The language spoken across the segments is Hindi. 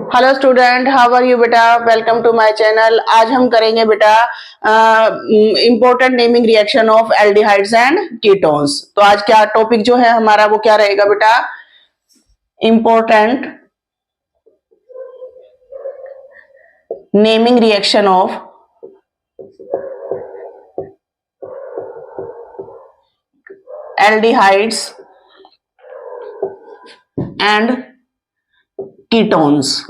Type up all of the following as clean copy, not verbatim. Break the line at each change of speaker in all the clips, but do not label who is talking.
Hello student, how are you बेटा। Welcome to my channel. आज हम करेंगे बेटा important naming reaction of aldehydes and ketones. तो आज क्या टॉपिक जो है हमारा वो क्या रहेगा बेटा, important naming reaction of aldehydes and ketones.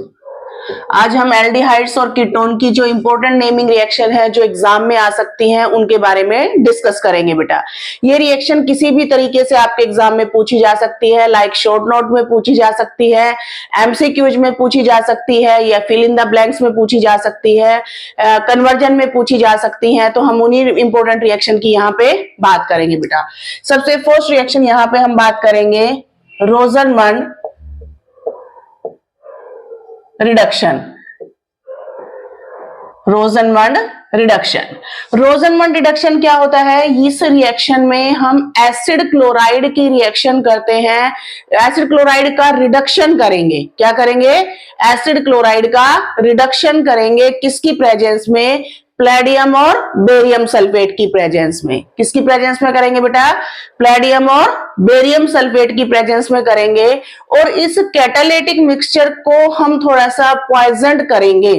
आज हम एल्डिहाइड्स और कीटोन की जो इंपॉर्टेंट नेमिंग रिएक्शन है जो एग्जाम में आ सकती हैं उनके बारे में डिस्कस करेंगे बेटा। ये रिएक्शन किसी भी तरीके से आपके एग्जाम में पूछी जा सकती है, लाइक शॉर्ट नोट में पूछी जा सकती है, एमसीक्यूज में पूछी जा सकती है, या फिल इन द ब्लैंक्स में पूछी जा सकती है, कन्वर्जन में पूछी जा सकती है। तो हम उन्हीं इंपॉर्टेंट रिएक्शन की यहाँ पे बात करेंगे बेटा। सबसे फर्स्ट रिएक्शन यहाँ पे हम बात करेंगे रोजनमंड रिडक्शन। रोजनमंड रिडक्शन, रोजनमंड रिडक्शन क्या होता है? इस रिएक्शन में हम एसिड क्लोराइड की रिएक्शन करते हैं, एसिड क्लोराइड का रिडक्शन करेंगे। क्या करेंगे? एसिड क्लोराइड का रिडक्शन करेंगे। किसकी प्रेजेंस में? प्लेडियम और बेरियम सल्फेट की प्रेजेंस में। किसकी प्रेजेंस में करेंगे बेटा? प्लेडियम और बेरियम सल्फेट की प्रेजेंस में करेंगे। और इस कैटालिटिक मिक्सचर को हम थोड़ा सा पॉइजन करेंगे।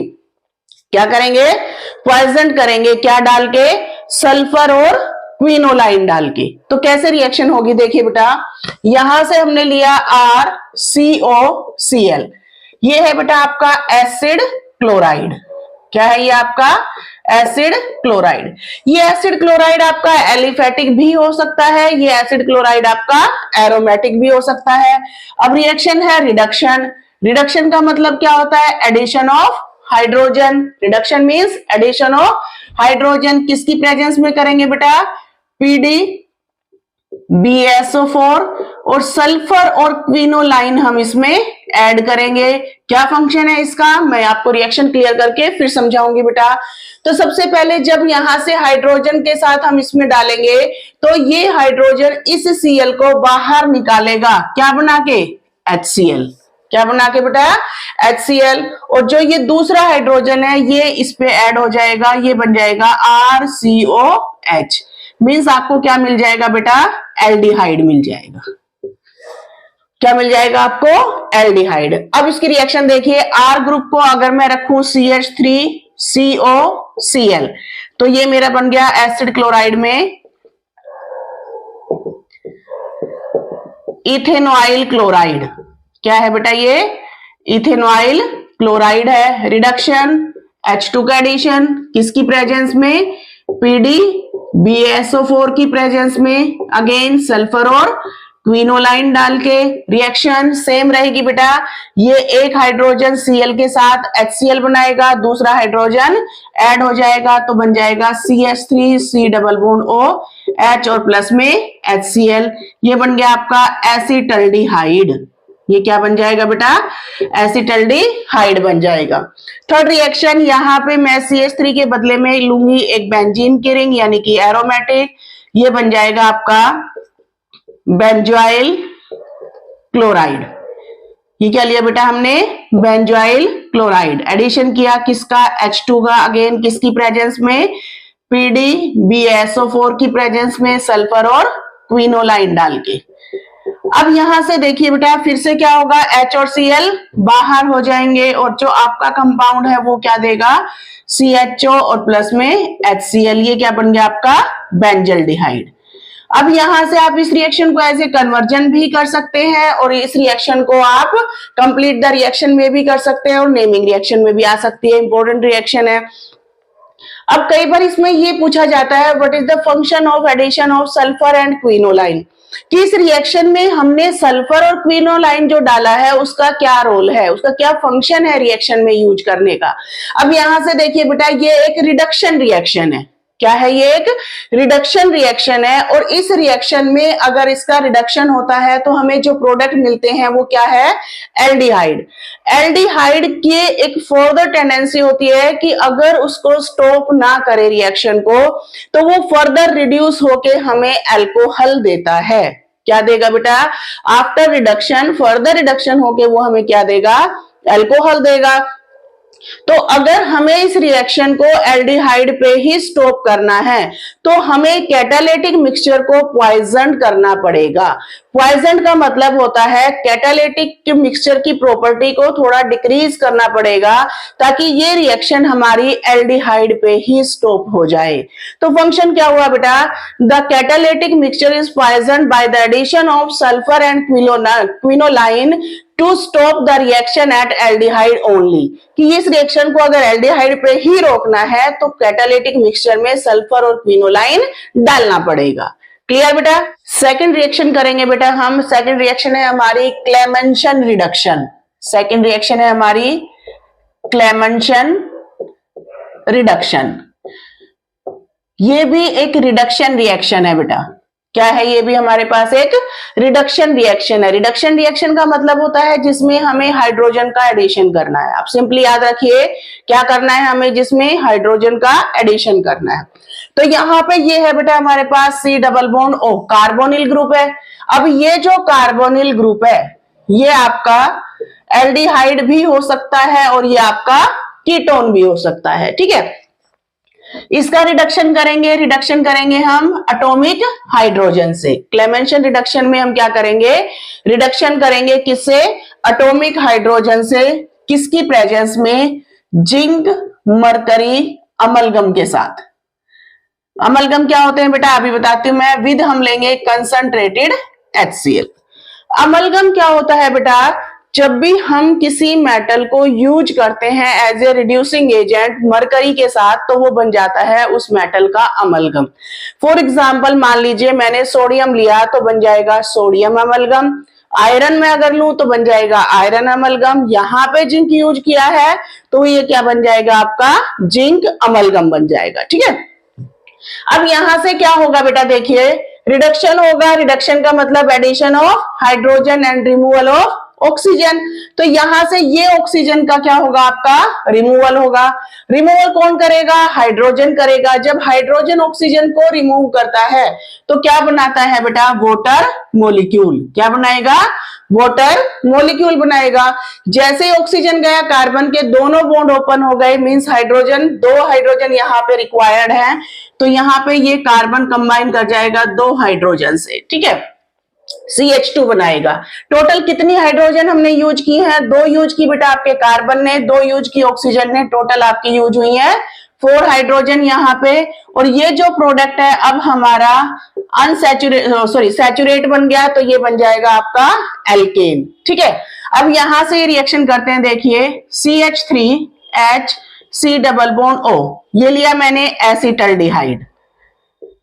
क्या करेंगे? पॉइजन करेंगे। क्या डाल के? सल्फर और क्विनोलाइन डाल के। तो कैसे रिएक्शन होगी देखिए बेटा, यहां से हमने लिया RCOCl, ये है बेटा आपका एसिड क्लोराइड। क्या है ये आपका? Acid chloride. ये एसिड क्लोराइड आपका एलिफेटिक भी हो सकता है, ये एसिड क्लोराइड आपका एरोमेटिक भी हो सकता है। अब रिएक्शन है रिडक्शन। रिडक्शन का मतलब क्या होता है? Addition of hydrogen. Reduction means addition of hydrogen. किसकी प्रेजेंस में करेंगे बेटा? PDBSO4 और सल्फर और क्विनोलाइन हम इसमें ऐड करेंगे। क्या फंक्शन है इसका, मैं आपको रिएक्शन क्लियर करके फिर समझाऊंगी बेटा। तो सबसे पहले जब यहां से हाइड्रोजन के साथ हम इसमें डालेंगे तो ये हाइड्रोजन इस Cl को बाहर निकालेगा। क्या बना के? HCl। क्या बना के बेटा? HCl। और जो ये दूसरा हाइड्रोजन है ये इस पे ऐड हो जाएगा, ये बन जाएगा RCOH। मींस आपको क्या मिल जाएगा बेटा? एल्डिहाइड मिल जाएगा। क्या मिल जाएगा आपको? एल्डिहाइड। अब इसकी रिएक्शन देखिए, R ग्रुप को अगर मैं रखूं CH3COCl तो ये मेरा बन गया एसिड क्लोराइड में इथेनॉइल क्लोराइड। क्या है बेटा? ये इथेनॉइल क्लोराइड है। रिडक्शन H2 का एडिशन किसकी प्रेजेंस में? PDBSO4 की प्रेजेंस में। अगेन सल्फर और क्विनोलाइन डाल के रिएक्शन सेम रहेगी बेटा। ये एक हाइड्रोजन Cl के साथ HCl बनाएगा, दूसरा हाइड्रोजन ऐड हो जाएगा तो बन जाएगा CH3C डबल बॉन्ड OH और प्लस में HCl। ये बन गया आपका एसिटल्डिहाइड। ये क्या बन जाएगा बेटा? एसिटल्डिहाइड बन जाएगा। थर्ड रिएक्शन, यहां पे मैं CH3 के बदले में लूंगी एक बेंजीन की रिंग यानी कि एरोमेटिक। ये बन जाएगा आपका बेंजोइल क्लोराइड। ये क्या लिया बेटा हमने? Benzoyl chloride. एडिशन किया किसका? H2 का। अगेन किसकी प्रेजेंस में? PDBSO4 की प्रेजेंस में सल्फर और क्विनोलाइन डाल के। अब यहां से देखिए बेटा फिर से क्या होगा? H और Cl बाहर हो जाएंगे और जो आपका कंपाउंड है वो क्या देगा? CHO और प्लस में HCl। ये क्या बन गया आपका? बेंजल्डिहाइड। अब यहां से आप इस रिएक्शन को ऐसे कन्वर्जन भी कर सकते हैं और इस रिएक्शन को आप कंप्लीट द रिएक्शन में भी कर सकते हैं और नेमिंग रिएक्शन में भी आ सकती है। इंपॉर्टेंट रिएक्शन है। अब कई बार इसमें ये पूछा जाता है what is the function of addition of sulphur and quinoline, कि इस रिएक्शन में हमने सल्फर और क्विनोलाइन जो डाला है उसका क्या रोल है, उसका क्या फंक्शन है रिएक्शन में यूज करने का। अब यहां से देखिए बेटा ये एक रिडक्शन रिएक्शन है। क्या है? ये एक रिडक्शन रिएक्शन है और इस रिएक्शन में अगर इसका रिडक्शन होता है तो हमें जो प्रोडक्ट मिलते हैं वो क्या है? एल्डिहाइड। एल्डिहाइड की एक फर्दर टेंडेंसी होती है कि अगर उसको स्टॉप ना करे रिएक्शन को तो वो फर्दर रिड्यूस होके हमें अल्कोहल देता है। क्या देगा बेटा? आफ्टर रिडक्शन, फर्दर रिडक्शन होके वो हमें क्या देगा? अल्कोहल देगा। तो अगर हमें इस रिएक्शन को एल्डिहाइड पे ही स्टॉप करना है तो हमें कैटालिटिक मिक्सचर को पॉइजन करना पड़ेगा। पॉइजन का मतलब होता है कैटालिटिक मिक्सचर की प्रॉपर्टी को थोड़ा डिक्रीज करना पड़ेगा ताकि ये रिएक्शन हमारी एल्डिहाइड पे ही स्टॉप हो जाए। तो फंक्शन क्या हुआ बेटा, the catalytic mixture is poison by the addition of sulphur and quinoline to stop the reaction at aldehyde only, कि इस रिएक्शन को अगर एल्डिहाइड पे ही रोकना है तो कैटालिटिक मिक्सचर में सल्फर और क्विनोलाइन डालना पड़ेगा। क्लियर बेटा। सेकंड रिएक्शन करेंगे बेटा हम। सेकंड रिएक्शन है हमारी क्लेमेंशन रिडक्शन। सेकंड रिएक्शन है हमारी क्लेमेंशन रिडक्शन। ये भी एक रिडक्शन रिएक्शन है बेटा। क्या है, ये भी हमारे पास एक रिडक्शन रिएक्शन है। रिडक्शन रिएक्शन का मतलब होता है जिसमें हमें हाइड्रोजन का एडिशन करना है। आप सिंपली याद रखिए क्या करना है हमें, जिसमें हाइड्रोजन का एडिशन करना है। तो यहाँ पे ये है बेटा हमारे पास C double bond O, carbonyl group है। अब ये जो कार्बोनिल ग्रुप है ये आपका एल्डिहाइड भी हो सकता है और ये आपका कीटोन भी हो सकता है, ठीक है। इसका रिडक्शन करेंगे हम एटॉमिक हाइड्रोजन से। क्लेमेंशन रिडक्शन में हम क्या करेंगे, रिडक्शन करेंगे किससे, एटॉमिक हाइड्रोजन से। किसकी प्रेजेंस में, जिंक मरकरी अमलगम के साथ। अमलगम क्या होते हैं बेटा अभी बताती हूं मैं। विद हम लेंगे कंसंट्रेटेड HCl। अमलगम क्या होता है बेटा, जब भी हम किसी मेटल को यूज करते हैं as a reducing agent mercury के साथ तो वो बन जाता है उस मेटल का अमलगम। फॉर एग्जांपल मान लीजिए मैंने सोडियम लिया तो बन जाएगा सोडियम अमलगम। आयरन में अगर लूं तो बन जाएगा आयरन अमलगम। यहाँ पे जिंक यूज किया है तो ये क्या बन जाएगा आपका, जिंक अमलगम बन जाएगा, ठीक है। अब यहां से क्या होगा बेटा, देखिए रिडक्शन होगा। रिडक्शन का मतलब addition of hydrogen and removal of oxygen. तो यहां से ये ऑक्सीजन का क्या होगा आपका, रिमूवल होगा। रिमूवल कौन करेगा, हाइड्रोजन करेगा। जब हाइड्रोजन ऑक्सीजन को रिमूव करता है तो क्या बनाता है बेटा, वाटर मॉलिक्यूल। क्या बनाएगा, वाटर मॉलिक्यूल बनाएगा। जैसे ऑक्सीजन गया कार्बन के दोनों बॉन्ड ओपन हो गए, मींस हाइड्रोजन, दो हाइड्रोजन यहाँ पे रिक्वायर्ड है तो यहाँ पे ये कार्बन कंबाइन कर जाएगा दो हाइड्रोजन से, ठीक है। CH2 बनाएगा। टोटल कितनी हाइड्रोजन हमने यूज की है, दो यूज की बेटा आपके कार्बन ने, दो यूज की ऑक्सीजन ने। टोटल आपकी यूज हुई है 4 हाइड्रोजन यहाँ पे। और ये जो प्रोडक्ट है अब हमारा सैचुरेट बन गया तो ये बन जाएगा आपका एल्केन, ठीक है। अब यहां से रिएक्शन करते हैं, देखिए CH3H C double bond O, ये लिया मैंने एसिटल्डिहाइड।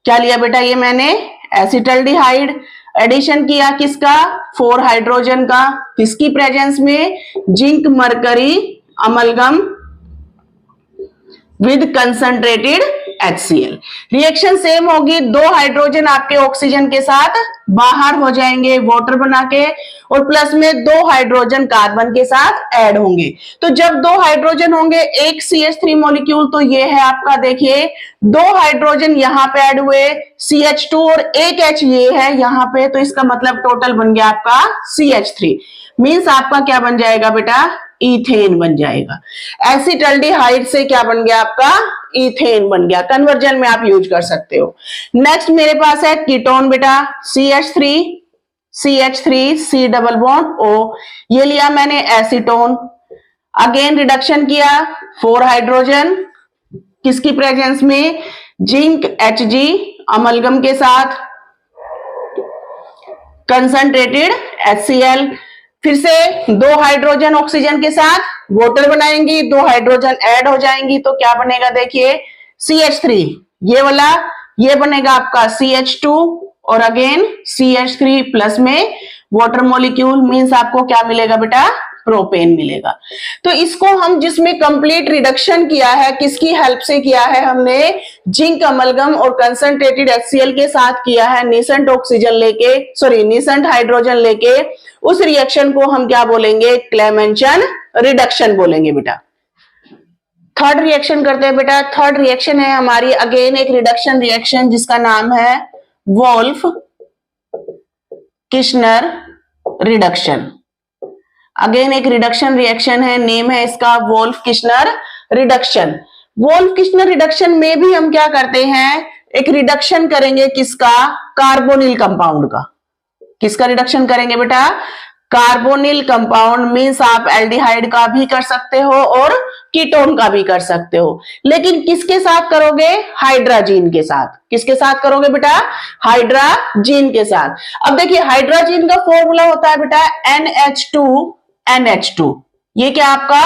क्या लिया बेटा, ये मैंने एसिटल्डिहाइड। एडिशन किया किसका, 4 हाइड्रोजन का। किसकी प्रेजेंस में, zinc mercury amalgam with concentrated HCl। Reaction same होगी, दो हाइड्रोजन आपके ऑक्सीजन के साथ बाहर हो जाएंगे वाटर बना के और प्लस में दो हाइड्रोजन कार्बन के साथ ऐड होंगे। तो जब दो हाइड्रोजन होंगे एक CH3 मॉलिक्यूल, तो ये है आपका, देखिए दो हाइड्रोजन यहाँ पे ऐड हुए CH2 और एक H ये है यहाँ पे, तो इसका मतलब टोटल बन गया आपका CH3। मींस आपका क्या बन जाएगा बेटा, इथेन बन जाएगा। एसिटल्डिहाइड से क्या बन गया आपका, इथेन बन गया। कन्वर्जन में आप यूज कर सकते हो। नेक्स्ट मेरे पास है कीटोन बेटा, CH3 C double bond O, ये लिया मैंने एसीटोन। अगेन रिडक्शन किया 4 हाइड्रोजन, किसकी प्रेजेंस में, जिंक Hg अमलगम के साथ, कंसंट्रेटेड HCl। फिर से दो हाइड्रोजन ऑक्सीजन के साथ वाटर बनाएंगी, दो हाइड्रोजन ऐड हो जाएंगी तो क्या बनेगा, देखिए CH3, ये वाला ये बनेगा आपका CH2 और अगेन CH3 प्लस में वाटर मॉलिक्यूल। मींस आपको क्या मिलेगा बेटा, प्रोपेन मिलेगा। तो इसको हम जिसमें कंप्लीट रिडक्शन किया है, किसकी हेल्प से किया है, हमने जिंक अमलगम और कंसंट्रेटेड HCl के साथ किया है, नीसेंट ऑक्सीजन लेके, नीसेंट हाइड्रोजन लेके। उस रिएक्शन को हम क्या बोलेंगे, क्लेमेंशन रिडक्शन बोलेंगे बेटा। थर्ड रिएक्शन करते हैं बेटा। थर्ड रिएक्शन है हमारी अगेन एक रिडक्शन रिएक्शन जिसका नाम है वोल्फ किश्नर रिडक्शन। अगेन एक रिडक्शन रिएक्शन है, नेम है इसका Wolff Kishner reduction. Wolff Kishner reduction में भी हम क्या करते हैं, एक रिडक्शन करेंगे किसका, कार्बोनिल कंपाउंड का। किसका रिडक्शन करेंगे बेटा, कार्बोनिल कंपाउंड। मीन्स आप एल्डिहाइड का भी कर सकते हो और कीटोन का भी कर सकते हो, लेकिन किसके साथ करोगे, हाइड्राजीन के साथ। किसके साथ करोगे बेटा, हाइड्राजीन के साथ। अब देखिए हाइड्राजीन का फॉर्मूला होता है बेटा NH2NH2। ये क्या आपका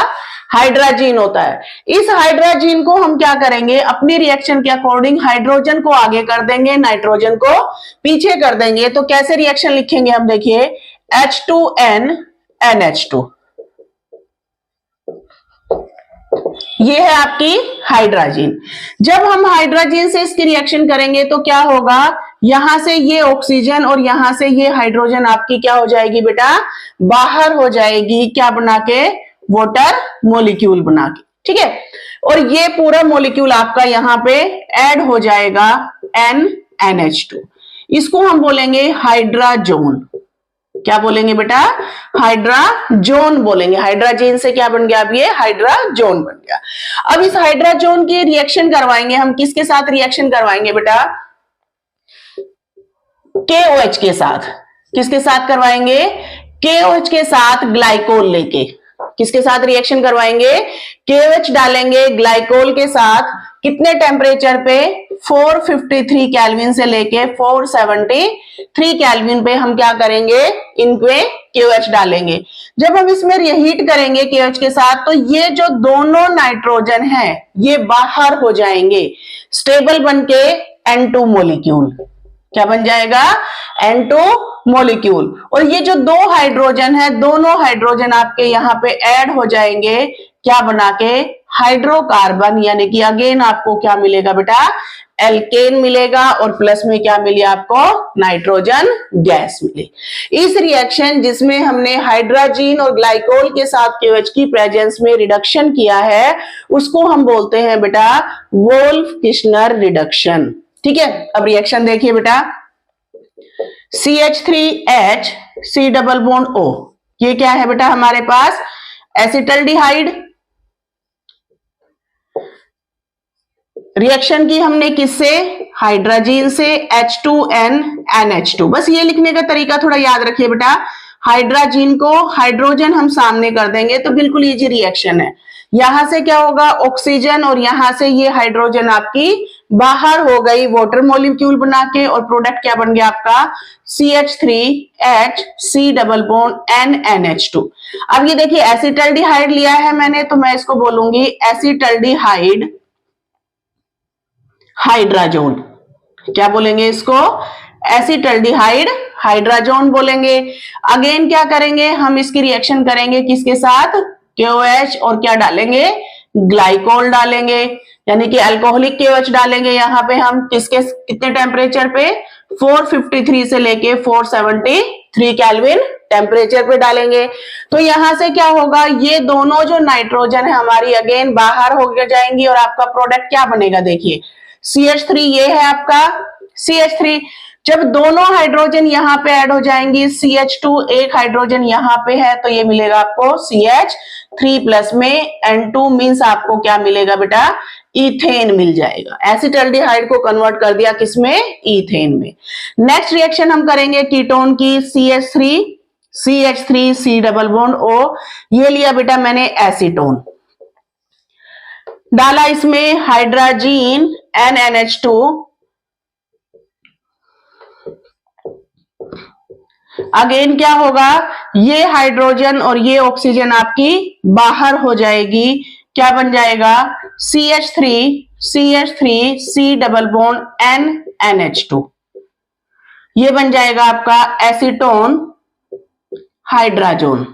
हाइड्राजीन होता है। इस हाइड्राजीन को हम क्या करेंगे, अपनी रिएक्शन के अकॉर्डिंग हाइड्रोजन को आगे कर देंगे, नाइट्रोजन को पीछे कर देंगे। तो कैसे रिएक्शन लिखेंगे हम, देखिए H2NNH2, ये है आपकी हाइड्राजीन। जब हम हाइड्राजीन से इसकी रिएक्शन करेंगे तो क्या होगा, यहां से ये ऑक्सीजन और यहां से ये हाइड्रोजन आपकी क्या हो जाएगी बेटा, बाहर हो जाएगी। क्या बना के, वाटर मॉलिक्यूल बना के, ठीक है। और ये पूरा मॉलिक्यूल आपका यहां पे ऐड हो जाएगा NNH2। इसको हम बोलेंगे हाइड्राजोन। क्या बोलेंगे बेटा, हाइड्राजोन बोलेंगे। हाइड्राजीन से क्या बन गया, अब ये हाइड्राजोन बन गया। अब इस हाइड्राजोन की रिएक्शन करवाएंगे हम, किसके साथ रिएक्शन करवाएंगे बेटा, KOH के साथ। किसके साथ करवाएंगे, KOH के साथ ग्लाइकोल लेके। किसके साथ रिएक्शन करवाएंगे, KOH डालेंगे ग्लाइकोल के साथ। कितने टेम्परेचर पे, 453 केल्विन से लेके 473 केल्विन पे हम क्या करेंगे, इनपे KOH डालेंगे। जब हम इसमें हीट करेंगे KOH के साथ, तो ये जो दोनों नाइट्रोजन है ये बाहर हो जाएंगे, स्टेबल बनके N2 मॉलिक्यूल। क्या बन जाएगा, N2 मॉलिक्यूल। और ये जो दो हाइड्रोजन है, दोनों हाइड्रोजन आपके यहाँ पे ऐड हो जाएंगे, क्या बना के, हाइड्रोकार्बन। यानी कि अगेन आपको क्या मिलेगा बेटा, एल्केन मिलेगा, और प्लस में क्या मिली आपको, नाइट्रोजन गैस मिली। इस रिएक्शन जिसमें हमने हाइड्राजीन और ग्लाइकोल के साथ KOH की प्रेजेंस में रिडक्शन किया है, उसको हम बोलते हैं बेटा वोल्फ किश्नर रिडक्शन। ठीक है। अब रिएक्शन देखिए बेटा, CH3H C double bond O, ये क्या है बेटा हमारे पास, एसिटल्डिहाइड। रिएक्शन की हमने किससे, हाइड्राजीन से, H2NNH2। बस ये लिखने का तरीका थोड़ा याद रखिए बेटा, हाइड्राजीन को हाइड्रोजन हम सामने कर देंगे तो बिल्कुल इजी रिएक्शन है। यहां से क्या होगा, ऑक्सीजन, और यहां से ये हाइड्रोजन आपकी बाहर हो गई वाटर मॉलिक्यूल बना के, और प्रोडक्ट क्या बन गया आपका, CH3H C double bond NNH2। अब ये देखिए एसिटल्डिहाइड लिया है मैंने, तो मैं इसको बोलूंगी एसिटल्डिहाइड हाइड्राजोन। क्या बोलेंगे इसको, एसिटल्डिहाइड हाइड्राजोन बोलेंगे। अगेन क्या करेंगे हम, इसकी रिएक्शन करेंगे किसके साथ, KOH, और क्या डालेंगे, ग्लाइकोल डालेंगे, यानी कि अल्कोहलिक KOH डालेंगे। यहाँ पे हम किसके कितने टेम्परेचर पे, 453 से लेके 473 केल्विन टेम्परेचर पे डालेंगे। तो यहां से क्या होगा, ये दोनों जो नाइट्रोजन है हमारी अगेन बाहर हो जाएंगी, और आपका प्रोडक्ट क्या बनेगा, देखिए CH3, ये है आपका CH3। जब दोनों हाइड्रोजन यहाँ पे ऐड हो जाएंगी, CH2 एक हाइड्रोजन यहाँ पे है, तो ये मिलेगा आपको CH3 प्लस में N2, मीन्स आपको क्या मिलेगा बेटा, इथेन मिल जाएगा। एसिटल्डिहाइड को कन्वर्ट कर दिया किसमें, इथेन में। नेक्स्ट रिएक्शन हम करेंगे कीटोन की, CH3 C double bond O, ये लिया बेटा मैंने एसीटोन, डाला इसमें हाइड्राजीन NNH2। अगेन क्या होगा, ये हाइड्रोजन और ये ऑक्सीजन आपकी बाहर हो जाएगी। क्या बन जाएगा, CH3 C double bond NNH2, ये बन जाएगा आपका एसीटोन हाइड्राजोन।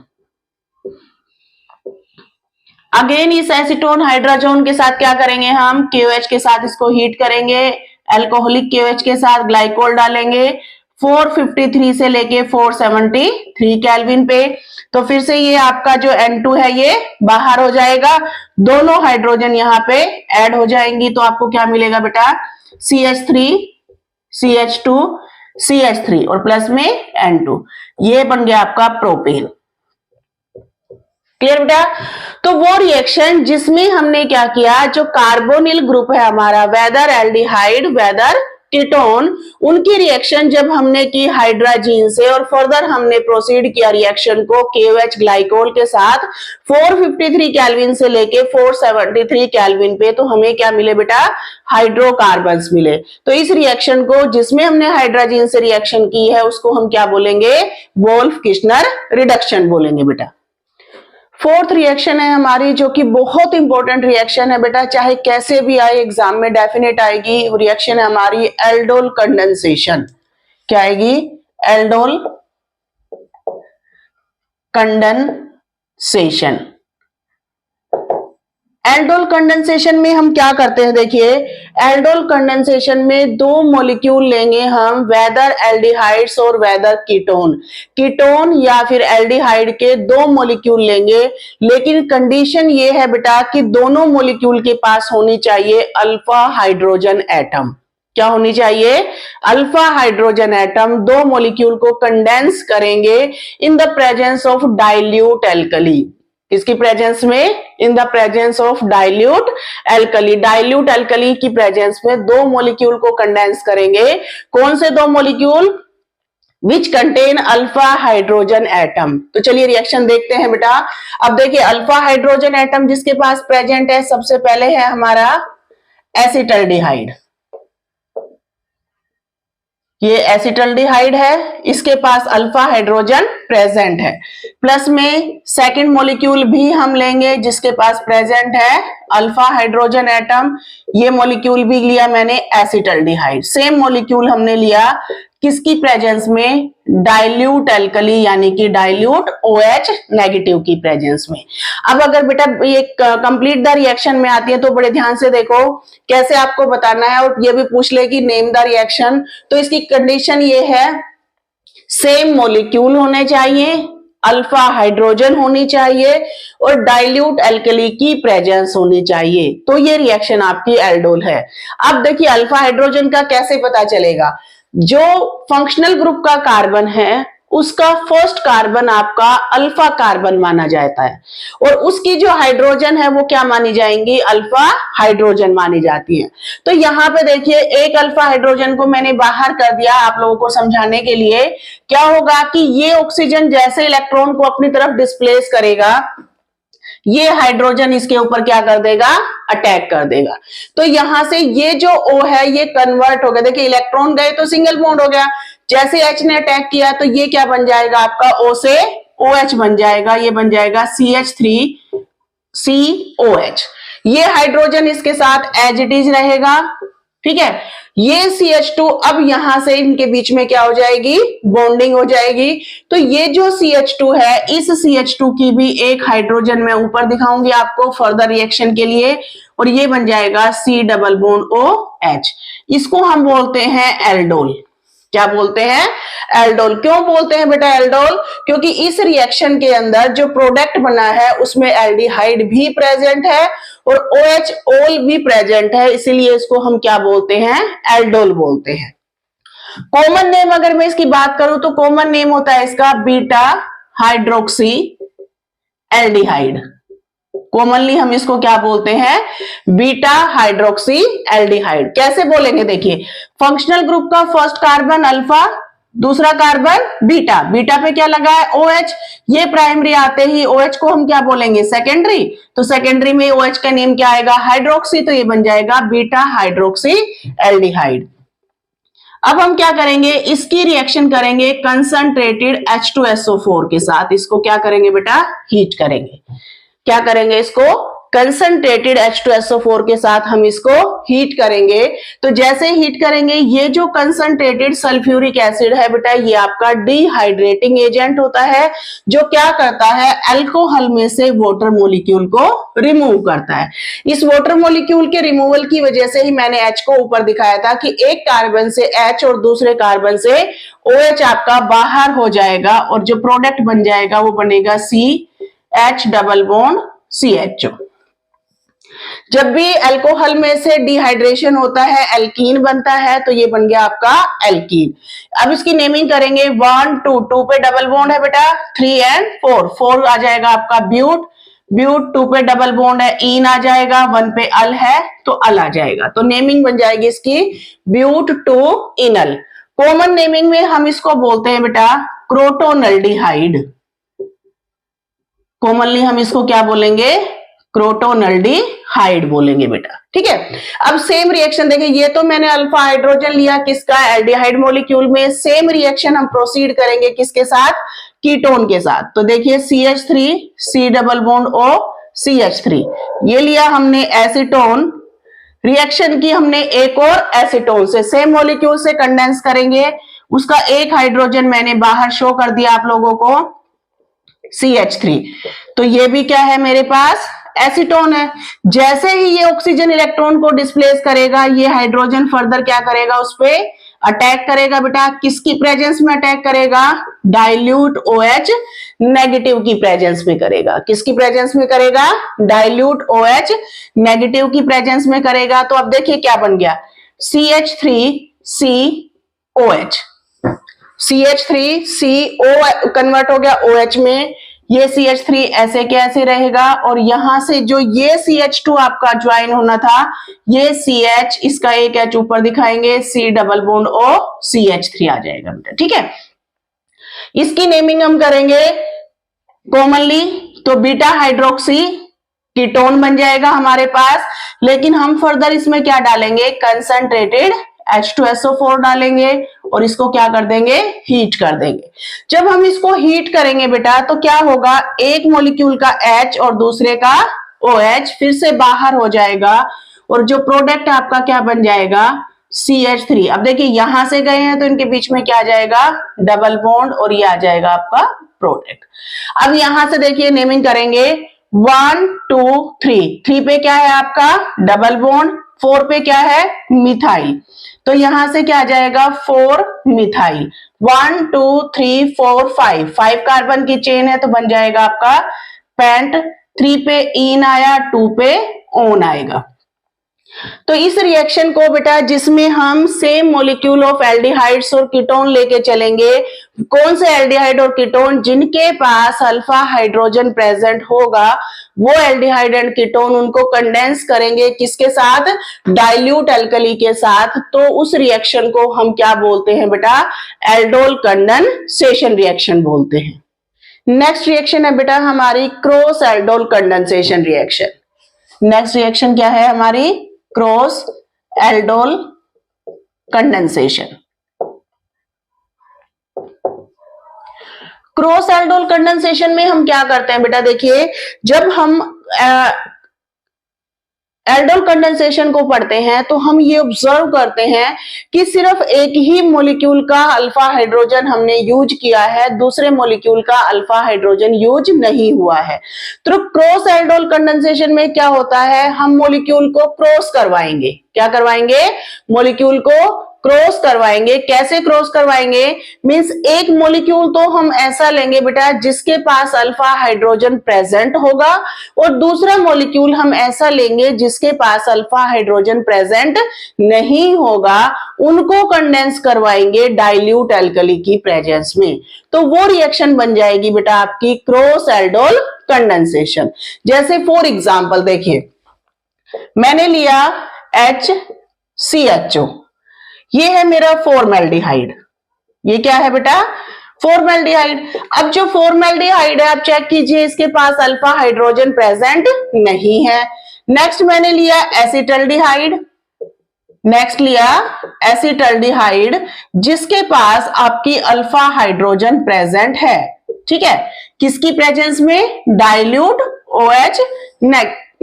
अगेन इस एसीटोन हाइड्राजोन के साथ क्या करेंगे हम, KOH के साथ इसको हीट करेंगे, अल्कोहलिक KOH के साथ ग्लाइकोल डालेंगे, 453 से लेके 473 केल्विन पे। तो फिर से ये आपका जो N2 है ये बाहर हो जाएगा, दोनों हाइड्रोजन यहाँ पे ऐड हो जाएंगी, तो आपको क्या मिलेगा बेटा, CH3 CH2 CH3 और प्लस में N2, ये बन गया आपका प्रोपेन। क्लियर बेटा। तो वो रिएक्शन जिसमें हमने क्या किया, जो कार्बोनिल ग्रुप है हमारा, वेदर एल्डिहाइड वेदर कीटोन, उनकी रिएक्शन जब हमने की हाइड्राजीन से और फर्दर हमने प्रोसीड किया रिएक्शन को KOH ग्लाइकोल के साथ 453 केल्विन से लेके 473 केल्विन पे, तो हमें क्या मिले बेटा, हाइड्रोकार्बन्स मिले। तो इस रिएक्शन को जिसमें हमने हाइड्राजीन से रिएक्शन की है उसको हम क्या बोलेंगे, वोल्फ किश्नर रिडक्शन बोलेंगे बेटा। फोर्थ रिएक्शन है हमारी, जो कि बहुत इंपॉर्टेंट रिएक्शन है बेटा, चाहे कैसे भी आए एग्जाम में डेफिनेट आएगी। रिएक्शन है हमारी एल्डोल कंडेंसेशन। क्या आएगी, एल्डोल कंडेंसेशन। एल्डोल कंडेंसेशन में हम क्या करते हैं, देखिए एल्डोल कंडेंसेशन में दो मॉलिक्यूल लेंगे हम, वेदर एल्डिहाइड्स और वेदर कीटोन, कीटोन या फिर एल्डिहाइड के दो मॉलिक्यूल लेंगे। लेकिन कंडीशन ये है बेटा कि दोनों मॉलिक्यूल के पास होनी चाहिए अल्फा हाइड्रोजन एटम। क्या होनी चाहिए, अल्फा हाइड्रोजन एटम। दो मॉलिक्यूल को कंडेंस करेंगे in the presence of dilute alkali. इसकी प्रेजेंस में, in the presence of dilute alkali, dilute alkali की प्रेजेंस में दो मॉलिक्यूल को कंडेंस करेंगे। कौन से दो molecule, which contain alpha hydrogen atom. तो चलिए रिएक्शन देखते हैं बेटा। अब देखिए अल्फा हाइड्रोजन एटम जिसके पास प्रेजेंट है, सबसे पहले है हमारा एसिटल्डिहाइड। ये एसिटल्डिहाइड है, इसके पास अल्फा हाइड्रोजन प्रेजेंट है। प्लस में सेकंड मॉलिक्यूल भी हम लेंगे जिसके पास प्रेजेंट है अल्फा हाइड्रोजन एटम। ये मॉलिक्यूल भी लिया मैंने एसिटल्डिहाइड। सेम मॉलिक्यूल हमने लिया किसकी प्रेजेंस में, डाइल्यूट एल्कली यानी कि डाइल्यूट OH नेगेटिव की प्रेजेंस में। अब अगर बेटा ये कंप्लीट द रिएक्शन में आती है तो बड़े ध्यान से देखो कैसे आपको बताना है, और ये भी पूछ ले कि नेम द रिएक्शन। तो इसकी कंडीशन ये है, सेम मॉलिक्यूल होने चाहिए, अल्फा हाइड्रोजन होनी चाहिए और डाइल्यूट एल्कली की प्रेजेंस होनी चाहिए। तो ये रिएक्शन आपकी एल्डोल है। अब देखिए अल्फा हाइड्रोजन का कैसे पता चलेगा, जो फंक्शनल ग्रुप का कार्बन है उसका फर्स्ट कार्बन आपका अल्फा कार्बन माना जाता है और उसकी जो हाइड्रोजन है वो क्या मानी जाएंगी, अल्फा हाइड्रोजन मानी जाती है। तो यहाँ पे देखिए एक अल्फा हाइड्रोजन को मैंने बाहर कर दिया आप लोगों को समझाने के लिए। क्या होगा कि ये ऑक्सीजन जैसे इलेक्ट्रॉन को अपनी तरफ डिस्प्लेस करेगा, ये हाइड्रोजन इसके ऊपर क्या कर देगा, अटैक कर देगा। तो यहां से ये जो O है ये कन्वर्ट हो गया। देखिए इलेक्ट्रॉन गए तो सिंगल बॉन्ड हो गया, जैसे H ने अटैक किया तो ये क्या बन जाएगा आपका, O से OH बन जाएगा, ये बन जाएगा CH3COH। ये हाइड्रोजन इसके साथ एज इट इज रहेगा, ठीक है। ये CH2 अब यहां से इनके बीच में क्या हो जाएगी, बॉन्डिंग हो जाएगी। तो ये जो CH2 है, इस CH2 की भी एक हाइड्रोजन मैं ऊपर दिखाऊंगी आपको फर्दर रिएक्शन के लिए, और ये बन जाएगा C डबल बॉन्ड OH। इसको हम बोलते हैं एल्डोल। क्या बोलते हैं, एल्डोल। क्यों बोलते हैं बेटा एल्डोल, क्योंकि इस रिएक्शन के अंदर जो प्रोडक्ट बना है उसमें एल्डिहाइड भी प्रेजेंट है और OH ओल भी प्रेजेंट है, इसीलिए इसको हम क्या बोलते हैं, एल्डोल बोलते हैं। कॉमन नेम अगर मैं इसकी बात करूं तो कॉमन नेम होता है इसका बीटा हाइड्रोक्सी एल्डिहाइड। कॉमनली हम इसको क्या बोलते हैं, बीटा हाइड्रोक्सी एल्डिहाइड। कैसे बोलेंगे, देखिए फंक्शनल ग्रुप का फर्स्ट कार्बन अल्फा, दूसरा कार्बन बीटा, बीटा पे क्या लगा है OH, ये प्राइमरी आते ही OH को हम क्या बोलेंगे, सेकेंडरी। तो सेकेंडरी में OH का नेम क्या आएगा, हाइड्रोक्सी, तो ये बन जाएगा बीटा हाइड्रोक्सी एल्डिहाइड। अब हम क्या करेंगे, इसकी रिएक्शन करेंगे कंसंट्रेटेड H2SO4 के साथ। इसको क्या करेंगे बेटा, हीट करेंगे। क्या करेंगे, इसको कंसंट्रेटेड H2SO4 के साथ हम इसको हीट करेंगे। तो जैसे हीट करेंगे, ये जो कंसंट्रेटेड सल्फ्यूरिक एसिड है बेटा, ये आपका डिहाइड्रेटिंग एजेंट होता है, जो क्या करता है, अल्कोहल में से वाटर मॉलिक्यूल को रिमूव करता है। इस वाटर मॉलिक्यूल के रिमूवल की वजह से ही मैंने H को ऊपर दिखाया था कि एक कार्बन से H और दूसरे कार्बन से OH आपका बाहर हो जाएगा और जो प्रोडक्ट बन जाएगा वो बनेगा CH डबल बॉन्ड CHO। जब भी अल्कोहल में से डिहाइड्रेशन होता है, एल्कीन बनता है, तो ये बन गया आपका एल्कीन। अब इसकी नेमिंग करेंगे। 1 2 2 पे डबल बॉन्ड है बेटा, 3 एंड 4 4 आ जाएगा आपका ब्यूट, ब्यूट 2 पे डबल बॉन्ड है, इन आ जाएगा, 1 पे अल है तो अल आ जाएगा। तो नेमिंग बन जाएगी इसकी ब्यूट टू इनल। कॉमन नेमिंग में हम इसको बोलते हैं बेटा क्रोटोनल्डिहाइड। कॉमनली हम इसको क्या बोलेंगे? क्रोटोनल्डिहाइड बोलेंगे बेटा, ठीक है। अब सेम रिएक्शन देखिए, ये तो मैंने अल्फा हाइड्रोजन लिया किसका? एल्डिहाइड मॉलिक्यूल में। सेम रिएक्शन हम प्रोसीड करेंगे किसके साथ? कीटोन के साथ। तो देखिए CH3 C double bond O CH3, ये लिया हमने एसीटोन। रिएक्शन की हमने एक और एसीटोन से, सेम मॉलिक्यूल से कंडेंस करेंगे। उसका एक हाइड्रोजन मैंने बाहर शो कर दिया आप लोगों को, CH3। तो ये भी क्या है मेरे पास? एसीटोन है। जैसे ही ये ऑक्सीजन इलेक्ट्रॉन को डिस्प्लेस करेगा, ये हाइड्रोजन फर्दर क्या करेगा? उस पे अटैक करेगा बेटा। किसकी प्रेजेंस में अटैक करेगा? डाइल्यूट OH नेगेटिव की प्रेजेंस में करेगा। किसकी प्रेजेंस में करेगा? डाइल्यूट OH नेगेटिव की प्रेजेंस में करेगा। तो अब देखिए क्या बन गया? CH3COH, CH3CO कन्वर्ट हो गया OH में। ये CH3 ऐसे के ऐसे रहेगा, और यहां से जो ये CH2 आपका ज्वाइन होना था, ये CH, इसका एक H ऊपर दिखाएंगे, C double bond O CH3 आ जाएगा बेटा, ठीक है। इसकी नेमिंग हम करेंगे कॉमनली, तो बीटा हाइड्रोक्सी कीटोन बन जाएगा हमारे पास। लेकिन हम फर्दर इसमें क्या डालेंगे? कंसंट्रेटेड H2SO4 डालेंगे, और इसको क्या कर देंगे? हीट कर देंगे। जब हम इसको हीट करेंगे बेटा, तो क्या होगा? एक मॉलिक्यूल का H और दूसरे का OH फिर से बाहर हो जाएगा, और जो प्रोडक्ट आपका क्या बन जाएगा? CH3। अब देखिए यहां से गए हैं तो इनके बीच में क्या आ जाएगा? डबल बॉन्ड, और ये आ जाएगा आपका प्रोडक्ट। अब यहां से देखिए नेमिंग करेंगे 1 2 3। 3 पे क्या है आपका? Double bond. 4 पे क्या है? मिथाइल। तो यहां से क्या आ जाएगा? 4 मिथाइल। 1 2 3 4 5 5 कार्बन की चेन है, तो बन जाएगा आपका पेंट। 3 पे इन आया, 2 पे ओन आएगा। तो इस रिएक्शन को बेटा, जिसमें हम सेम मॉलिक्यूल ऑफ एल्डिहाइड्स और कीटोन लेके चलेंगे, कौन से एल्डिहाइड और कीटोन? जिनके पास अल्फा हाइड्रोजन प्रेजेंट होगा, वो एल्डिहाइड एंड कीटोन उनको कंडेंस करेंगे किसके साथ? डाइल्यूट अल्कली के साथ। तो उस रिएक्शन को हम क्या बोलते हैं बेटा? एल्डोल कंडेंसेशन रिएक्शन बोलते हैं। नेक्स्ट रिएक्शन है बेटा हमारी cross aldol condensation reaction. Next reaction क्या है हमारी? Cross aldol condensation. Cross aldol condensation में हम क्या करते हैं बेटा? देखिए, जब हम एल्डोल कंडेंसेशन को पढ़ते हैं, तो हम ये ऑब्जर्व करते हैं कि सिर्फ एक ही मॉलिक्यूल का अल्फा हाइड्रोजन हमने यूज किया है, दूसरे मॉलिक्यूल का अल्फा हाइड्रोजन यूज नहीं हुआ है। तो क्रॉस एल्डोल कंडेंसेशन में क्या होता है? हम मॉलिक्यूल को क्रॉस करवाएंगे। क्या करवाएंगे? मॉलिक्यूल को क्रॉस करवाएंगे। कैसे क्रॉस करवाएंगे? मींस एक मॉलिक्यूल तो हम ऐसा लेंगे बेटा जिसके पास अल्फा हाइड्रोजन प्रेजेंट होगा, और दूसरा मॉलिक्यूल हम ऐसा लेंगे जिसके पास अल्फा हाइड्रोजन प्रेजेंट नहीं होगा। उनको कंडेंस करवाएंगे डाइल्यूट अल्कली की प्रेजेंस में। तो वो रिएक्शन बन जाएगी बेटा आपकी क्रॉस एल्डोल कंडेंसेशन। जैसे फॉर एग्जांपल देखिए, मैंने लिया HCHO, ये है मेरा फॉर्मेल्डिहाइड। ये क्या है बेटा? फॉर्मेल्डिहाइड। अब जो फॉर्मेल्डिहाइड है, आप चेक कीजिए, इसके पास अल्फा हाइड्रोजन प्रेजेंट नहीं है। नेक्स्ट मैंने लिया एसिटल्डिहाइड। नेक्स्ट लिया एसिटल्डिहाइड, जिसके पास आपकी अल्फा हाइड्रोजन प्रेजेंट है, ठीक है। किसकी प्रेजेंस में? डाइल्यूट OH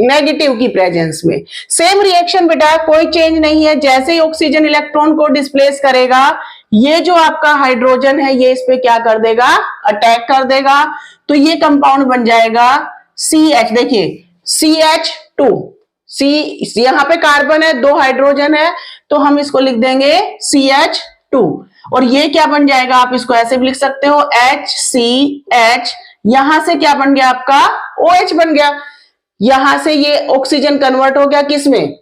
नेगेटिव की प्रेजेंस में। सेम रिएक्शन बेटा, कोई चेंज नहीं है। जैसे ही ऑक्सीजन इलेक्ट्रॉन को डिस्प्लेस करेगा, ये जो आपका हाइड्रोजन है, ये इस पे क्या कर देगा? अटैक कर देगा। तो ये कंपाउंड बन जाएगा CH। देखिए CH2, यहां पे कार्बन है, 2 हाइड्रोजन है, तो हम इसको लिख देंगे CH2। और ये क्या बन जाएगा? आप इसको ऐसे भी लिख सकते हो HCH। यहां से क्या बन गया आपका? OH बन गया। यहां से ये ऑक्सीजन कन्वर्ट हो गया किस में,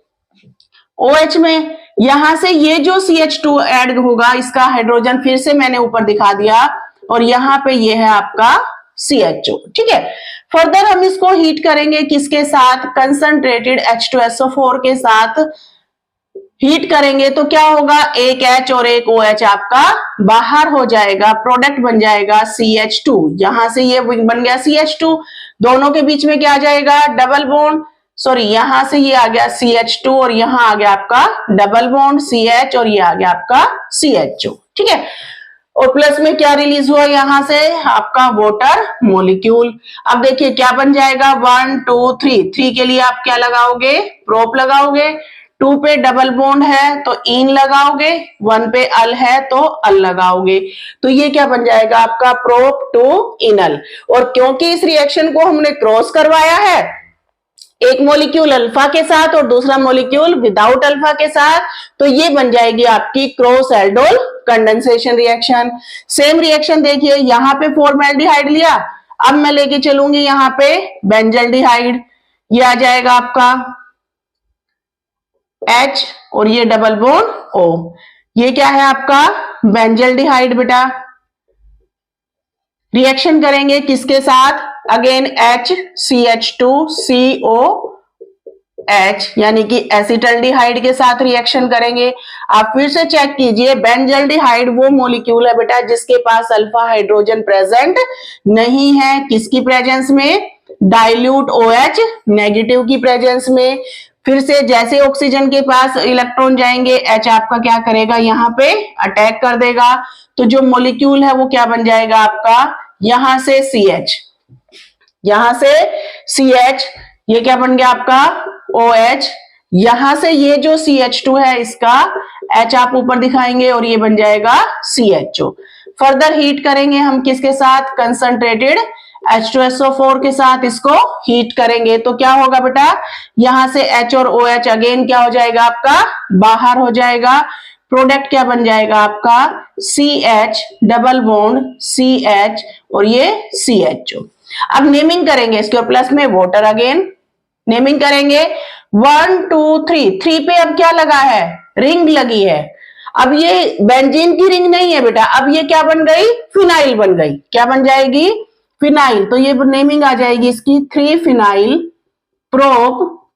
OH में। यहां से ये जो CH2 ऐड होगा, इसका हाइड्रोजन फिर से मैंने ऊपर दिखा दिया, और यहां पे ये है आपका CHO। ठीक है, फर्दर हम इसको हीट करेंगे किसके साथ, कंसंट्रेटेड H2SO4 के साथ हीट करेंगे तो क्या होगा, एक H और एक OH आपका बाहर हो जाएगा, प्रोडक्ट बन जाएगा CH2। यहां से ये बन गया CH2, दोनों के बीच में क्या आ जाएगा, डबल बॉन्ड, सॉरी यहां से ये आ गया CH2 और यहां आ गया आपका डबल बॉन्ड CH और ये आ गया आपका CHO। ठीक है, और प्लस में क्या रिलीज हुआ यहां से, आपका वाटर मॉलिक्यूल। अब देखिए क्या बन जाएगा, 1 2 3, 3 के लिए आप क्या लगाओगे, प्रोप लगाओगे, 2 पे डबल बॉन्ड है तो इन लगाओगे, 1 पे अल है तो अल लगाओगे, तो ये क्या बन जाएगा आपका प्रोप टू इनल। और क्योंकि इस रिएक्शन को हमने क्रॉस करवाया है, एक मॉलिक्यूल अल्फा के साथ और दूसरा मॉलिक्यूल विदाउट अल्फा के साथ, तो ये बन जाएगी आपकी cross aldol condensation reaction. Same reaction देखिए, यहां पे फॉर्मेल्डिहाइड लिया, अब मैं लेके चलूंगी यहां पे बेंजल्डिहाइड, ये आ जाएगा आपका H और ये डबल बॉन्ड O, ये क्या है आपका बेंजल्डिहाइड बेटा। रिएक्शन करेंगे किसके साथ, अगेन HCH2COH यानी कि एसिटल्डिहाइड के साथ रिएक्शन करेंगे। आप फिर से चेक कीजिए, बेंजल्डिहाइड वो मॉलिक्यूल है बेटा जिसके पास अल्फा हाइड्रोजन प्रेजेंट नहीं है, किसकी प्रेजेंस में, डाइल्यूट OH नेगेटिव की प्रेजेंस में। फिर से जैसे ऑक्सीजन के पास इलेक्ट्रॉन जाएंगे, H आपका क्या करेगा, यहाँ पे अटैक कर देगा, तो जो मॉलिक्यूल है वो क्या बन जाएगा आपका, यहां से CH, यहां से CH, ये क्या बन गया आपका OH, यहां से ये जो CH2 है इसका H आप ऊपर दिखाएंगे और ये बन जाएगा CHO। फर्दर हीट करेंगे हम किसके साथ, कंसंट्रेटेड H2SO4 के साथ इसको हीट करेंगे तो क्या होगा बेटा, यहां से H और OH अगेन क्या हो जाएगा आपका बाहर हो जाएगा, प्रोडक्ट क्या बन जाएगा आपका CH डबल बॉन्ड CH और ये CHO। अब नेमिंग करेंगे इसके, प्लस में वाटर, अगेन नेमिंग करेंगे 1 2 3, 3 पे अब क्या लगा है, रिंग लगी है। अब ये बेंजीन की रिंग नहीं है बेटा, अब ये क्या बन गई, फिनाइल बन गई, क्या बन जाएगी, फिनाइल। तो ये नेमिंग आ जाएगी इसकी 3 फिनाइल प्रोप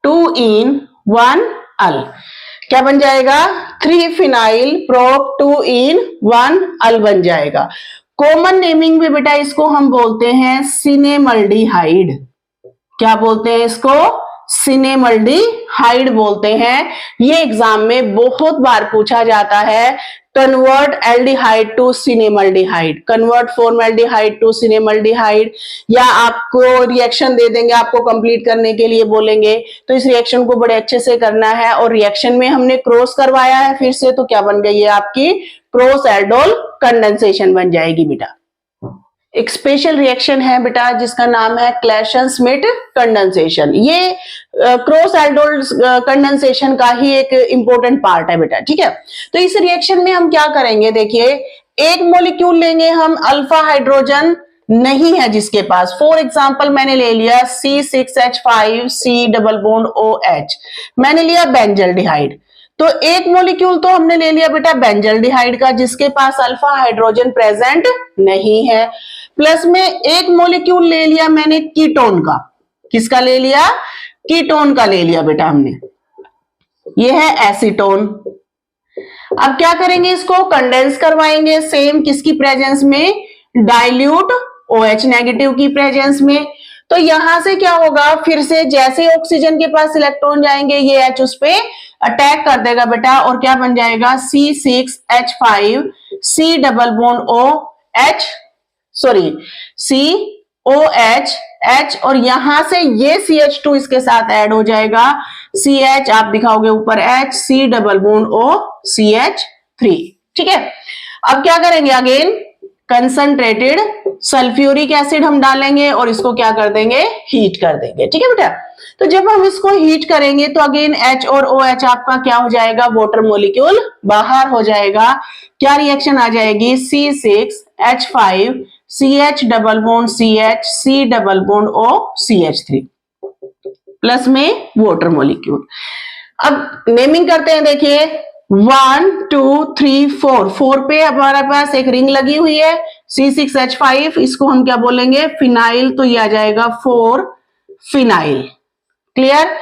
2 इन 1 अल, क्या बन जाएगा, 3 फिनाइल प्रोप 2 इन 1 अल बन जाएगा। कॉमन नेमिंग में बेटा इसको हम बोलते हैं सिनेमल्डिहाइड, क्या बोलते हैं इसको, सिनेमल्डिहाइड बोलते हैं। ये एग्जाम में बहुत बार पूछा जाता है, convert aldehyde to cinnamaldehyde, convert formaldehyde to cinnamaldehyde, या आपको रिएक्शन दे देंगे, आपको कंप्लीट करने के लिए बोलेंगे, तो इस रिएक्शन को बड़े अच्छे से करना है। और रिएक्शन में हमने क्रॉस करवाया है फिर से, तो क्या बन गई है आपकी क्रॉस एल्डोल कंडेंसेशन बन जाएगी बेटा। एक स्पेशल रिएक्शन है बेटा जिसका नाम है क्लेशन स्मिट कंडेंसेशन, ये क्रॉस एल्डोल कंडेंसेशन का ही एक इंपॉर्टेंट पार्ट है बेटा। ठीक है, तो इस रिएक्शन में हम क्या करेंगे, देखिए एक मॉलिक्यूल लेंगे हम, अल्फा हाइड्रोजन नहीं है जिसके पास, फॉर एग्जांपल मैंने ले लिया C6H5C डबल बॉन्ड OH, मैंने लिया बेंजल्डिहाइड, तो एक मॉलिक्यूल तो हमने ले लिया बेटा बेंजल्डिहाइड का जिसके पास अल्फा हाइड्रोजन प्रेजेंट नहीं है, प्लस में एक मॉलिक्यूल ले लिया मैंने कीटोन का, किसका ले लिया, कीटोन का ले लिया बेटा हमने, ये है एसीटोन। अब क्या करेंगे, इसको कंडेंस करवाएंगे, सेम किसकी प्रेजेंस में, डाइल्यूट OH नेगेटिव की प्रेजेंस में। तो यहां से क्या होगा, फिर से जैसे ऑक्सीजन के पास इलेक्ट्रॉन जाएंगे ये H उस पे अटैक कर देगा बेटा, और क्या बन जाएगा C6H5C double bond OH, sorry COH H, और यहां से ये CH2 इसके साथ ऐड हो जाएगा, CH आप दिखाओगे ऊपर H, C double bond O CH3। ठीक है, अब क्या करेंगे, अगेन कंसंट्रेटेड सल्फ्यूरिक एसिड हम डालेंगे और इसको क्या कर देंगे, हीट कर देंगे। ठीक है बेटा, तो जब हम इसको हीट करेंगे तो अगेन H और OH आपका क्या हो जाएगा, वाटर मॉलिक्यूल बाहर हो जाएगा, क्या रिएक्शन आ जाएगी, C6H5CH double bond CH C double bond O CH3। Plus में वाटर मॉलिक्यूल। अब नेमिंग करते हैं, देखिए 1 2 3 4, 4 पे हमारे पास एक रिंग लगी हुई है C6H5, इसको हम क्या बोलेंगे, फिनाइल, तो ये आ जाएगा 4 फिनाइल। क्लियर।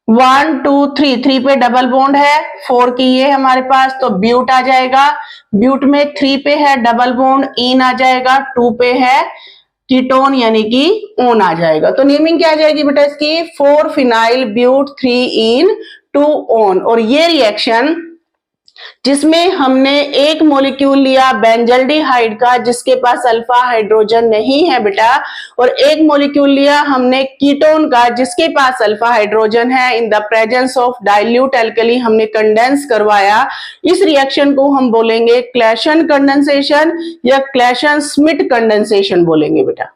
1 2 3, 3 पे डबल बॉन्ड है, 4 की ये हमारे पास, तो ब्यूट आ जाएगा। ब्यूट में 3 पे है डबल बॉन्ड, इन आ जाएगा। 2 पे है कीटोन यानी कि ओन आ जाएगा। तो नेमिंग क्या आ जाएगी बेटा इसकी, 4 फिनाइल ब्यूट 3 इन 2 ओन। और ये रिएक्शन जिसमें हमने एक मॉलिक्यूल लिया बेंजल्डिहाइड का जिसके पास अल्फा हाइड्रोजन नहीं है बेटा, और एक मॉलिक्यूल लिया हमने कीटोन का जिसके पास अल्फा हाइड्रोजन है, in the presence of dilute alkali हमने कंडेंस करवाया। इस रिएक्शन को हम बोलेंगे क्लेशन कंडेंसेशन या क्लेशन स्मिट कंडेंसेशन बोलेंगे बेटा।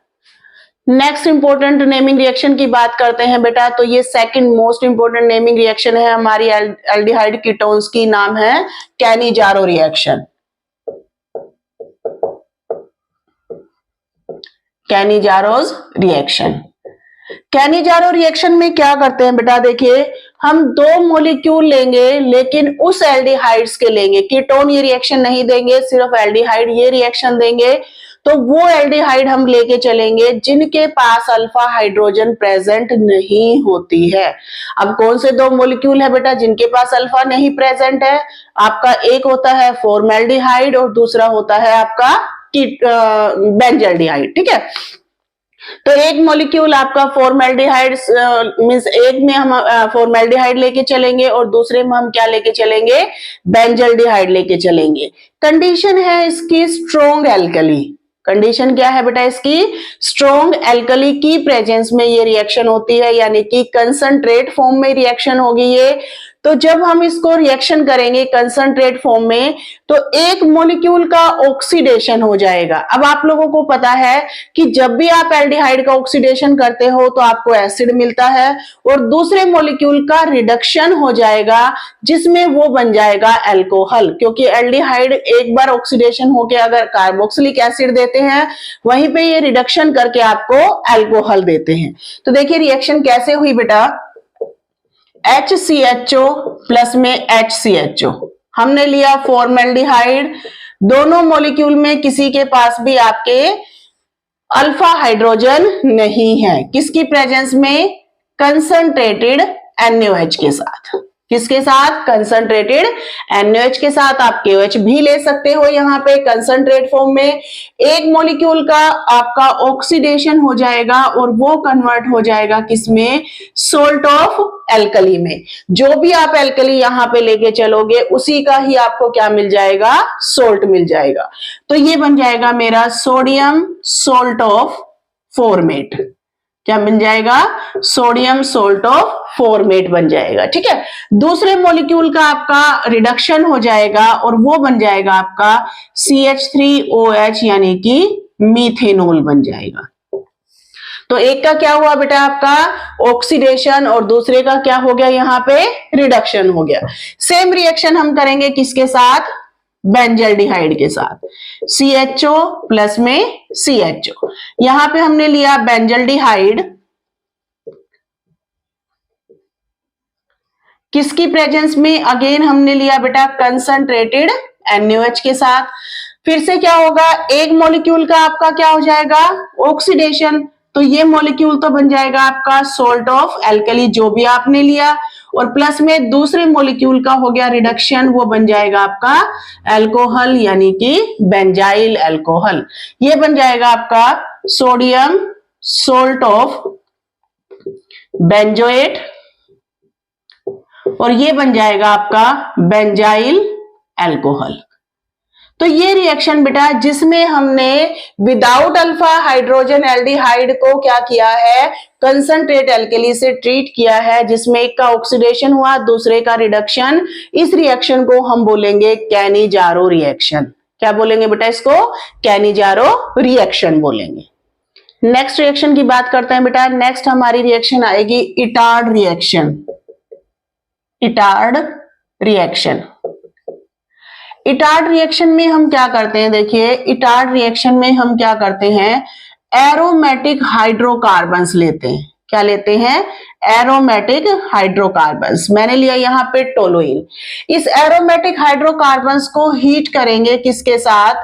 नेक्स्ट इंपॉर्टेंट नेमिंग रिएक्शन की बात करते हैं बेटा, तो ये second most important naming reaction है हमारी एल्डिहाइड कीटोन्स की, नाम है Cannizzaro reaction. Cannizzaro's reaction. Cannizzaro reaction में क्या करते हैं बेटा, देखिए हम 2 मॉलिक्यूल लेंगे लेकिन उस एल्डिहाइड्स के लेंगे, कीटोन ये रिएक्शन नहीं देंगे, सिर्फ एल्डिहाइड ये रिएक्शन देंगे। तो वो एल्डिहाइड हम लेके चलेंगे जिनके पास अल्फा हाइड्रोजन प्रेजेंट नहीं होती है। अब कौन से 2 मॉलिक्यूल है बेटा जिनके पास अल्फा नहीं प्रेजेंट है, आपका एक होता है फॉर्मेल्डिहाइड और दूसरा होता है आपका बेंजल्डिहाइड। ठीक है, तो एक मॉलिक्यूल आपका फॉर्मेल्डिहाइड मींस एक में हम फॉर्मेल्डिहाइड लेके चलेंगे और दूसरे में हम क्या लेके चलेंगे, बेंजल्डिहाइड लेके चलेंगे। कंडीशन है इसकी स्ट्रॉन्ग एल्कली। कंडीशन क्या है बेटा इसकी, स्ट्रॉन्ग एल्कली की प्रेजेंस में ये रिएक्शन होती है, यानी कि कंसंट्रेट फॉर्म में रिएक्शन होगी ये। तो जब हम इसको रिएक्शन करेंगे कंसंट्रेट फॉर्म में तो एक मॉलिक्यूल का ऑक्सीडेशन हो जाएगा। अब आप लोगों को पता है कि जब भी आप एल्डिहाइड का ऑक्सीडेशन करते हो तो आपको एसिड मिलता है और दूसरे मॉलिक्यूल का रिडक्शन हो जाएगा जिसमें वो बन जाएगा अल्कोहल, क्योंकि एल्डिहाइड एक बार ऑक्सीडेशन होके अगर कार्बोक्सिलिक एसिड देते हैं वहीं पे ये रिडक्शन करके आपको अल्कोहल देते हैं। तो देखिए रिएक्शन कैसे हुई बेटा, HCHO प्लस में HCHO, हमने लिया फॉर्मेल्डिहाइड, दोनों मॉलिक्यूल में किसी के पास भी आपके अल्फा हाइड्रोजन नहीं है, किसकी प्रेजेंस में, कंसंट्रेटेड NaOH के साथ। किसके साथ, कंसंट्रेटेड NaOH के साथ। आप KOH भी ले सकते हो यहाँ पे कंसंट्रेट फॉर्म में। एक मॉलिक्यूल का आपका ऑक्सीडेशन हो जाएगा और वो कन्वर्ट हो जाएगा किसमें, सोल्ट ऑफ एल्कली में। जो भी आप एल्कली यहाँ पे लेके चलोगे उसी का ही आपको क्या मिल जाएगा, सोल्ट मिल जाएगा। तो ये बन जाएगा मेरा सोडियम सोल्ट ऑफ फॉर्मेट। क्या बन जाएगा, सोडियम सोल्ट ऑफ फॉर्मेट बन जाएगा। ठीक है, दूसरे मॉलिक्यूल का आपका रिडक्शन हो जाएगा और वो बन जाएगा आपका CH3OH यानी कि मीथेनॉल बन जाएगा। तो एक का क्या हुआ बेटा आपका ऑक्सीडेशन और दूसरे का क्या हो गया, यहाँ पे रिडक्शन हो गया। सेम रिएक्शन हम करेंगे किसके साथ, बेंजल्डिहाइड के साथ। CHO प्लस में CHO, यहां पे हमने लिया बेंजल्डिहाइड, किसकी प्रेजेंस में, अगेन हमने लिया बेटा कंसंट्रेटेड NaOH के साथ। फिर से क्या होगा, एक मॉलिक्यूल का आपका क्या हो जाएगा, ऑक्सीडेशन, तो ये मॉलिक्यूल तो बन जाएगा आपका सोल्ट ऑफ एल्कली जो भी आपने लिया, और प्लस में दूसरे मॉलिक्यूल का हो गया रिडक्शन, वो बन जाएगा आपका अल्कोहल यानी कि बेंजाइल अल्कोहल। ये बन जाएगा आपका सोडियम सोल्ट ऑफ बेंजोएट और ये बन जाएगा आपका बेंजाइल अल्कोहल। तो ये रिएक्शन बेटा जिसमें हमने विदाउट अल्फा हाइड्रोजन एल्डिहाइड को क्या किया है, कंसंट्रेट एल्कली से ट्रीट किया है, जिसमें एक का ऑक्सीडेशन हुआ दूसरे का रिडक्शन। इस रिएक्शन को हम बोलेंगे कैनिजारो रिएक्शन। क्या बोलेंगे बेटा इसको, कैनिजारो रिएक्शन बोलेंगे। नेक्स्ट रिएक्शन की बात करते हैं बेटा। नेक्स्ट हमारी रिएक्शन आएगी Etard reaction. Etard reaction, Etard reaction में हम क्या करते हैं, देखिए इटार्ड रिएक्शन में हम क्या करते हैं, एरोमेटिक हाइड्रोकार्बन्स लेते हैं। क्या लेते हैं, एरोमेटिक हाइड्रोकार्बन्स, मैंने लिया यहाँ पे टोलुइन। इस एरोमेटिक हाइड्रोकार्बन्स को हीट करेंगे किसके साथ?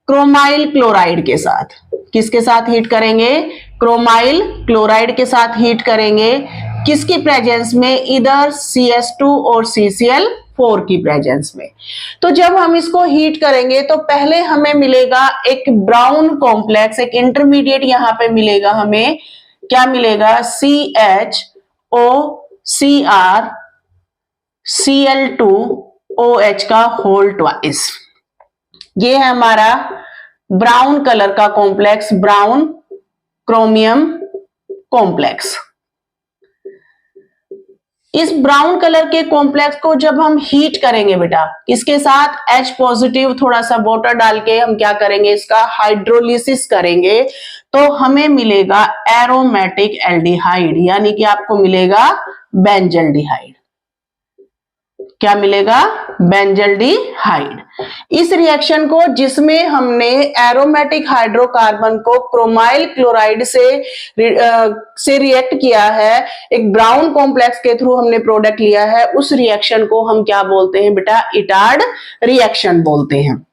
क्रोमाइल क्लोराइड के साथ। किसके साथ हीट करेंगे? क्रोमाइल क्लोराइड के साथ हीट करेंगे। किसकी प्रेजेंस में? इधर CH2 और CCl4 की प्रेजेंस में। तो जब हम इसको हीट करेंगे तो पहले हमें मिलेगा एक ब्राउन कॉम्प्लेक्स, एक इंटरमीडिएट यहां पे मिलेगा हमें। क्या मिलेगा? CHOCr Cl2OH का होल ट्वाइस। ये है हमारा ब्राउन कलर का कॉम्प्लेक्स, ब्राउन क्रोमियम कॉम्प्लेक्स। इस ब्राउन कलर के कॉम्प्लेक्स को जब हम हीट करेंगे बेटा, इसके साथ H पॉजिटिव थोड़ा सा वाटर डाल के हम क्या करेंगे? इसका हाइड्रोलिसिस करेंगे तो हमें मिलेगा एरोमेटिक एल्डिहाइड, यानी कि आपको मिलेगा बेंजल्डिहाइड। क्या मिलेगा? बेंजल्डिहाइड। इस रिएक्शन को, जिसमें हमने एरोमेटिक हाइड्रोकार्बन को क्रोमाइल क्लोराइड से रिएक्ट किया है, एक ब्राउन कॉम्प्लेक्स के थ्रू हमने प्रोडक्ट लिया है, उस रिएक्शन को हम क्या बोलते हैं बेटा? इटार्ड रिएक्शन बोलते हैं।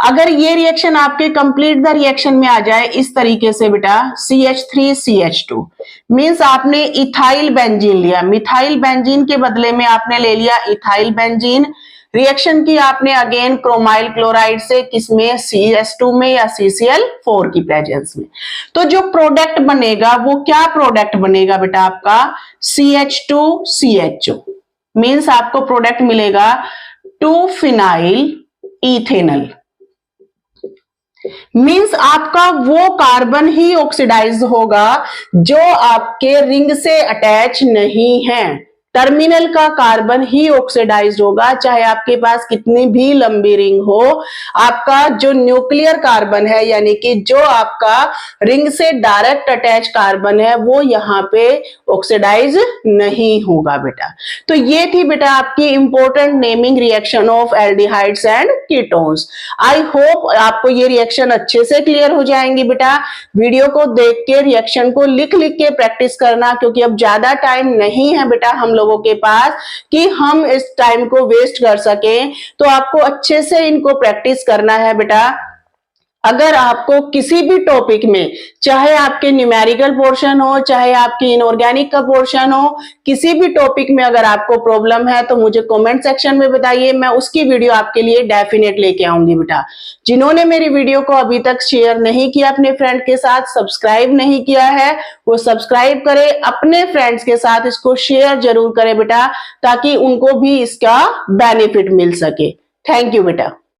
अगर ये रिएक्शन आपके कंप्लीट द रिएक्शन में आ जाए इस तरीके से बेटा, CH3CH2 मींस आपने इथाइल बेंजीन लिया, मिथाइल बेंजीन के बदले में आपने ले लिया इथाइल बेंजीन। रिएक्शन की आपने अगेन क्रोमाइल क्लोराइड से, किसमें? CH2 में या CCl4 की प्रेजेंस में। तो जो प्रोडक्ट बनेगा वो क्या प्रोडक्ट बनेगा बेटा? आपका CH2CHO मींस आपको प्रोडक्ट मिलेगा 2-फिनाइल इथेनल। मींस आपका वो कार्बन ही ऑक्सीडाइज होगा जो आपके रिंग से अटैच नहीं है। टर्मिनल का कार्बन ही ऑक्सीडाइज होगा, चाहे आपके पास कितनी भी लंबी रिंग हो। आपका जो न्यूक्लियर कार्बन है, यानी कि जो आपका रिंग से डायरेक्ट अटैच कार्बन है, वो यहाँ पे ऑक्सीडाइज नहीं होगा बेटा। तो ये थी बेटा आपकी important naming reaction of aldehydes and ketones. I hope आपको ये रिएक्शन अच्छे से क्लियर हो जाएंगी बेटा। वीडियो को देख के रिएक्शन को लिख लिख के प्रैक्टिस करना, क्योंकि अब ज्यादा टाइम नहीं है बेटा हम लोगों के पास कि हम इस टाइम को वेस्ट कर सकें। तो आपको अच्छे से इनको प्रैक्टिस करना है बेटा। अगर आपको किसी भी टॉपिक में, चाहे आपके न्यूमेरिकल पोर्शन हो, चाहे आपकी इनऑर्गेनिक का पोर्शन हो, किसी भी टॉपिक में अगर आपको प्रॉब्लम है तो मुझे कमेंट सेक्शन में बताइए, मैं उसकी वीडियो आपके लिए डेफिनेट लेके आऊंगी बेटा। जिन्होंने मेरी वीडियो को अभी तक शेयर नहीं किया अपने फ्रेंड के साथ, सब्सक्राइब नहीं किया है, वो सब्सक्राइब करे, अपने फ्रेंड्स के साथ इसको शेयर जरूर करें बेटा, ताकि उनको भी इसका बेनिफिट मिल सके। थैंक यू बेटा।